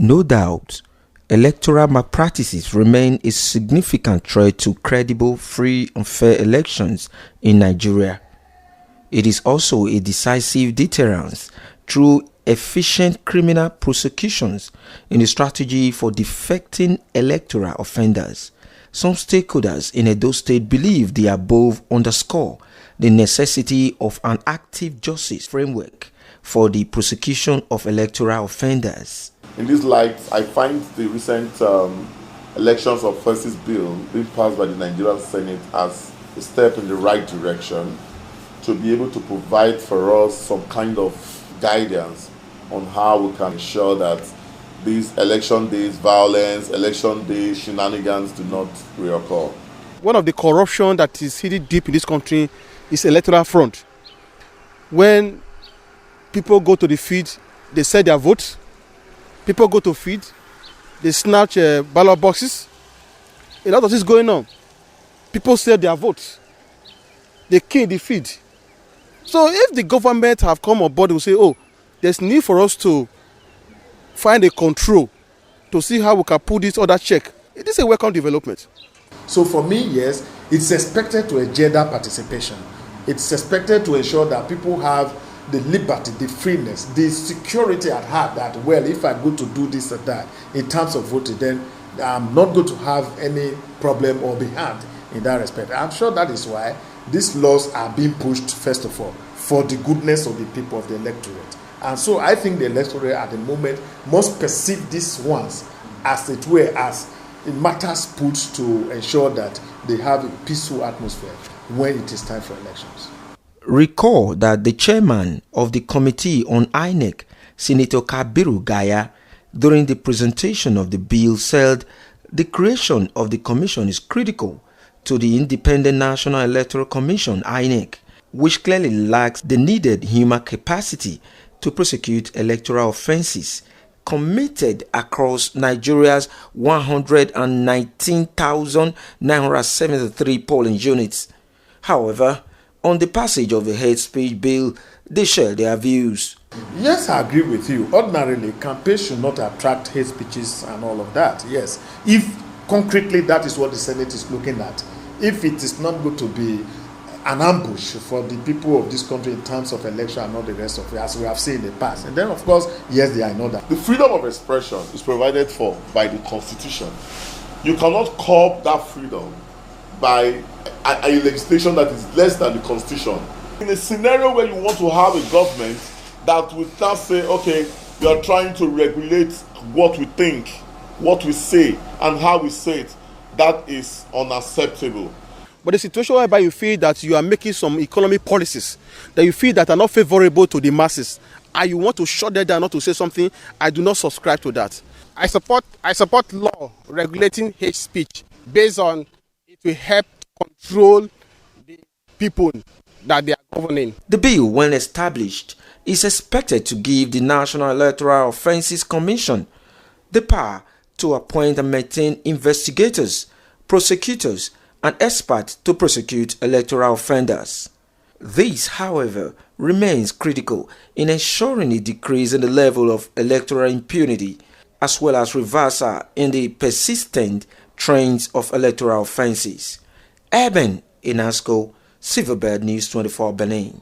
No doubt, electoral malpractices remain a significant threat to credible, free and fair elections in Nigeria. It is also a decisive deterrent through efficient criminal prosecutions in the strategy for defecting electoral offenders. Some stakeholders in Edo State believe the above underscore the necessity of an active justice framework for the prosecution of electoral offenders. In this light, I find the recent elections offences bill being passed by the Nigerian Senate as a step in the right direction to be able to provide for us some kind of guidance on how we can ensure that these election days violence, election day shenanigans do not reoccur. One of the corruption that is hidden deep in this country is electoral fraud. When people go to the field, they sell their votes. People go to field, they snatch ballot boxes. A lot of this going on. People sell their votes. They kill the field. So if the government have come on board and say, oh, there's need for us to find a control to see how we can put this other check, it is a welcome development. So for me, yes, it's expected to engender participation. It's expected to ensure that people have the liberty, the freeness, the security at heart that, well, if I go to do this or that in terms of voting, then I'm not going to have any problem or be harmed in that respect. I'm sure that is why these laws are being pushed, first of all, for the goodness of the people of the electorate. And so I think the electorate at the moment must perceive these ones as it were, as matters put to ensure that they have a peaceful atmosphere when it is time for elections. Recall that the chairman of the Committee on INEC, Senator Kabiru Gaya, during the presentation of the bill said the creation of the commission is critical to the Independent National Electoral Commission, INEC, which clearly lacks the needed human capacity to prosecute electoral offenses committed across Nigeria's 119,973 polling units. However, on the passage of the hate speech bill, they share their views. Yes, I agree with you. Ordinarily, campaigns should not attract hate speeches and all of that. Yes, if concretely that is what the Senate is looking at. If it is not going to be an ambush for the people of this country in terms of election and all the rest of it, as we have seen in the past. And then, of course, yes, they are in order. The freedom of expression is provided for by the Constitution. You cannot curb that freedom by a legislation that is less than the Constitution. In a scenario where you want to have a government that will now say, okay, we are trying to regulate what we think, what we say, and how we say it, that is unacceptable. But the situation whereby you feel that you are making some economic policies that you feel that are not favorable to the masses, and you want to shut them down, not to say something, I do not subscribe to that. I support law regulating hate speech based on it will help control the people that they are governing. The bill, when established, is expected to give the National Electoral Offences Commission the power to appoint and maintain investigators, prosecutors, and experts to prosecute electoral offenders. This, however, remains critical in ensuring a decrease in the level of electoral impunity, as well as reversal in the persistent trends of electoral offences. Eben Inasco, Silverbird News 24 Benin.